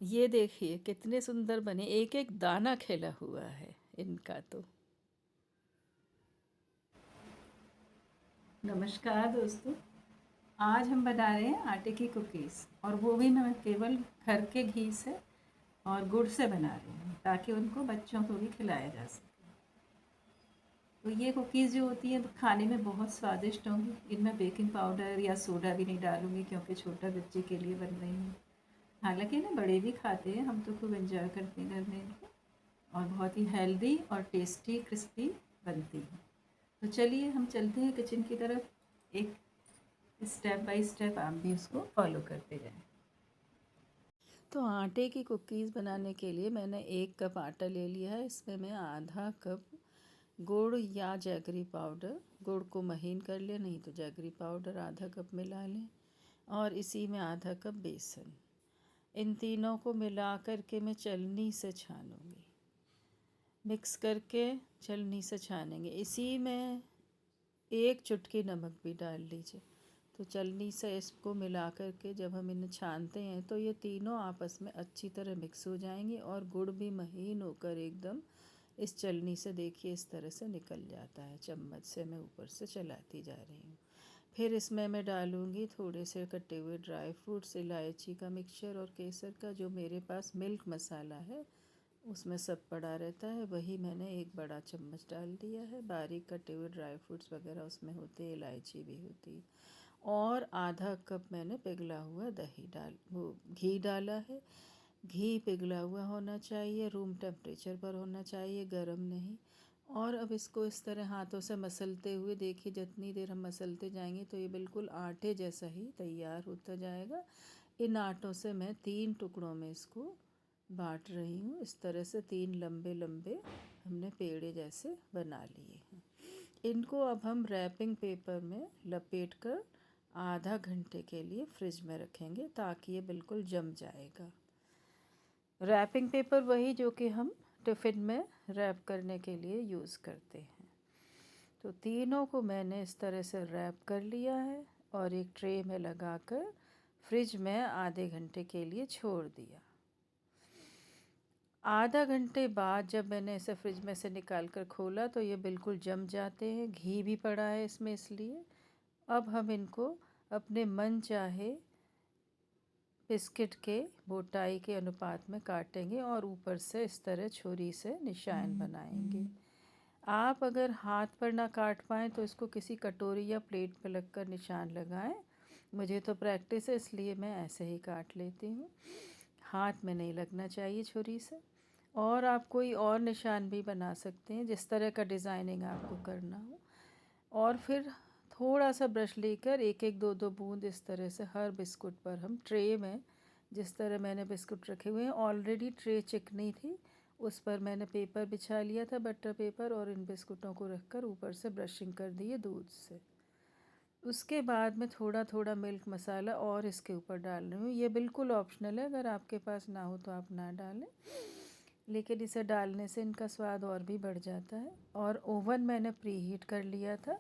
ये देखिए कितने सुंदर बने, एक एक दाना खिला हुआ है इनका तो। नमस्कार दोस्तों, आज हम बना रहे हैं आटे की कुकीज़, और वो भी मैं केवल घर के घी से और गुड़ से बना रही हूँ ताकि उनको बच्चों को भी खिलाया जा सके। तो ये कुकीज़ जो होती हैं तो खाने में बहुत स्वादिष्ट होंगी। इनमें बेकिंग पाउडर या सोडा भी नहीं डालूँगी क्योंकि छोटा बच्चे के लिए बन रही हूँ। हालांकि ना बड़े भी खाते हैं, हम तो खूब एंजॉय करते हैं घर में इनको, और बहुत ही हेल्दी और टेस्टी क्रिस्पी बनती है। तो चलिए हम चलते हैं किचन की तरफ, एक स्टेप बाय स्टेप आप भी उसको फॉलो करते जाएं। तो आटे की कुकीज़ बनाने के लिए मैंने 1 कप आटा ले लिया है। इसमें मैं आधा कप गुड़ या जैगरी पाउडर, गुड़ को महीन कर लें, नहीं तो जैगरी पाउडर आधा कप मिला लें, और इसी में आधा कप बेसन। इन तीनों को मिला कर के मैं छलनी से छानूंगी, मिक्स करके छलनी से छानेंगे। इसी में 1 चुटकी नमक भी डाल लीजिए। तो छलनी से इसको मिला कर के जब हम इन्हें छानते हैं तो ये तीनों आपस में अच्छी तरह मिक्स हो जाएंगी, और गुड़ भी महीन होकर एकदम इस छलनी से देखिए इस तरह से निकल जाता है। चम्मच से मैं ऊपर से चलाती जा रही हूँ। फिर इसमें मैं डालूँगी थोड़े से कटे हुए ड्राई फ्रूट्स, इलायची का मिक्सचर और केसर का, जो मेरे पास मिल्क मसाला है उसमें सब पड़ा रहता है, वही मैंने 1 बड़ा चम्मच डाल दिया है। बारीक कटे हुए ड्राई फ्रूट्स वगैरह उसमें होते, इलायची भी होती। और आधा कप मैंने पिघला हुआ दही वो घी डाला है। घी पिघला हुआ होना चाहिए, रूम टेम्परेचर पर होना चाहिए, गरम नहीं। और अब इसको इस तरह हाथों से मसलते हुए देखिए, जितनी देर हम मसलते जाएंगे तो ये बिल्कुल आटे जैसा ही तैयार होता जाएगा। इन आटों से मैं 3 टुकड़ों में इसको बांट रही हूँ। इस तरह से 3 लंबे लंबे हमने पेड़े जैसे बना लिए हैं। इनको अब हम रैपिंग पेपर में लपेट कर आधा घंटे के लिए फ्रिज में रखेंगे ताकि ये बिल्कुल जम जाएगा। रैपिंग पेपर वही जो कि हम टिफ़िन में रैप करने के लिए यूज़ करते हैं। तो तीनों को मैंने इस तरह से रैप कर लिया है और एक ट्रे में लगाकर फ्रिज में आधे घंटे के लिए छोड़ दिया। आधा घंटे बाद जब मैंने इसे फ्रिज में से निकाल कर खोला तो ये बिल्कुल जम जाते हैं, घी भी पड़ा है इसमें इसलिए। अब हम इनको अपने मन चाहे बिस्किट के मोटाई के अनुपात में काटेंगे और ऊपर से इस तरह छुरी से निशान बनाएंगे। आप अगर हाथ पर ना काट पाएँ तो इसको किसी कटोरी या प्लेट पर लगकर निशान लगाएं। मुझे तो प्रैक्टिस है इसलिए मैं ऐसे ही काट लेती हूँ, हाथ में नहीं लगना चाहिए छुरी से। और आप कोई और निशान भी बना सकते हैं जिस तरह का डिज़ाइनिंग आपको करना हो। और फिर थोड़ा सा ब्रश लेकर एक एक दो दो बूंद इस तरह से हर बिस्कुट पर हम ट्रे में, जिस तरह मैंने बिस्कुट रखे हुए हैं ऑलरेडी ट्रे चिकनी थी, उस पर मैंने पेपर बिछा लिया था, बटर पेपर, और इन बिस्कुटों को रखकर ऊपर से ब्रशिंग कर दी है दूध से। उसके बाद मैं थोड़ा थोड़ा मिल्क मसाला और इसके ऊपर डाल रही हूँ। ये बिल्कुल ऑप्शनल है, अगर आपके पास ना हो तो आप ना डालें, लेकिन इसे डालने से इनका स्वाद और भी बढ़ जाता है। और ओवन मैंने प्री हीट कर लिया था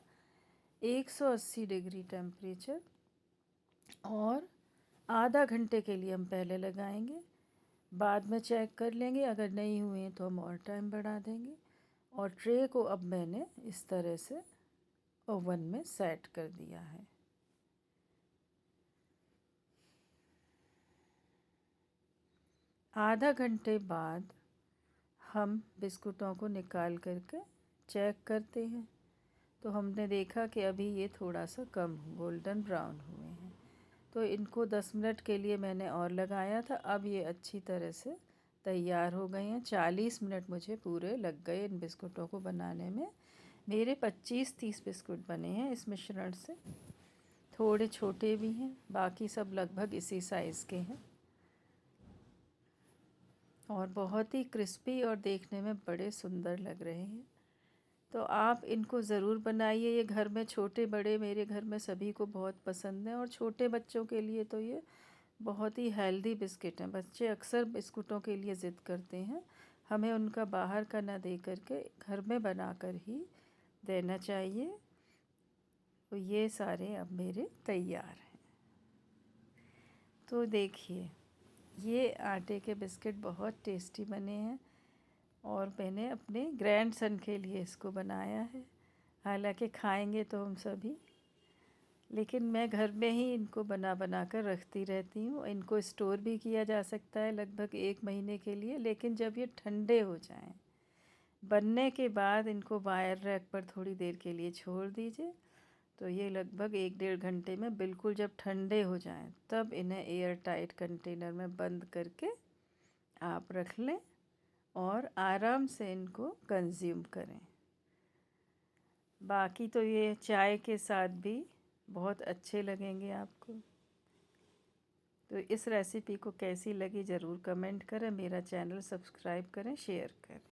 180 डिग्री टेम्परेचर, और आधा घंटे के लिए हम पहले लगाएंगे, बाद में चेक कर लेंगे, अगर नहीं हुए तो हम और टाइम बढ़ा देंगे। और ट्रे को अब मैंने इस तरह से ओवन में सेट कर दिया है। आधा घंटे बाद हम बिस्कुटों को निकाल करके चेक करते हैं, तो हमने देखा कि अभी ये थोड़ा सा कम गोल्डन ब्राउन हुए हैं। तो इनको 10 मिनट के लिए मैंने और लगाया था, अब ये अच्छी तरह से तैयार हो गए हैं। 40 मिनट मुझे पूरे लग गए इन बिस्कुटों को बनाने में। मेरे 25-30 बिस्कुट बने हैं इस मिश्रण से, थोड़े छोटे भी हैं, बाकी सब लगभग इसी साइज़ के हैं, और बहुत ही क्रिस्पी और देखने में बड़े सुंदर लग रहे हैं। तो आप इनको ज़रूर बनाइए, ये घर में छोटे बड़े, मेरे घर में सभी को बहुत पसंद है, और छोटे बच्चों के लिए तो ये बहुत ही हेल्दी बिस्किट हैं। बच्चे अक्सर बिस्कुटों के लिए ज़िद करते हैं, हमें उनका बाहर का ना दे करके घर में बना कर ही देना चाहिए। तो ये सारे अब मेरे तैयार हैं। तो देखिए ये आटे के बिस्किट बहुत टेस्टी बने हैं और मैंने अपने ग्रैंडसन के लिए इसको बनाया है। हालांकि खाएंगे तो हम सभी, लेकिन मैं घर में ही इनको बना बना कर रखती रहती हूँ। इनको स्टोर भी किया जा सकता है लगभग 1 महीने के लिए, लेकिन जब ये ठंडे हो जाएं, बनने के बाद इनको वायर रैक पर थोड़ी देर के लिए छोड़ दीजिए। तो ये लगभग 1-1.5 घंटे में बिल्कुल जब ठंडे हो जाएं, तब इन्हें एयर टाइट कंटेनर में बंद करके आप रख लें और आराम से इनको कंज्यूम करें। बाकी तो ये चाय के साथ भी बहुत अच्छे लगेंगे आपको। तो इस रेसिपी को कैसी लगी ज़रूर कमेंट करें, मेरा चैनल सब्सक्राइब करें, शेयर करें।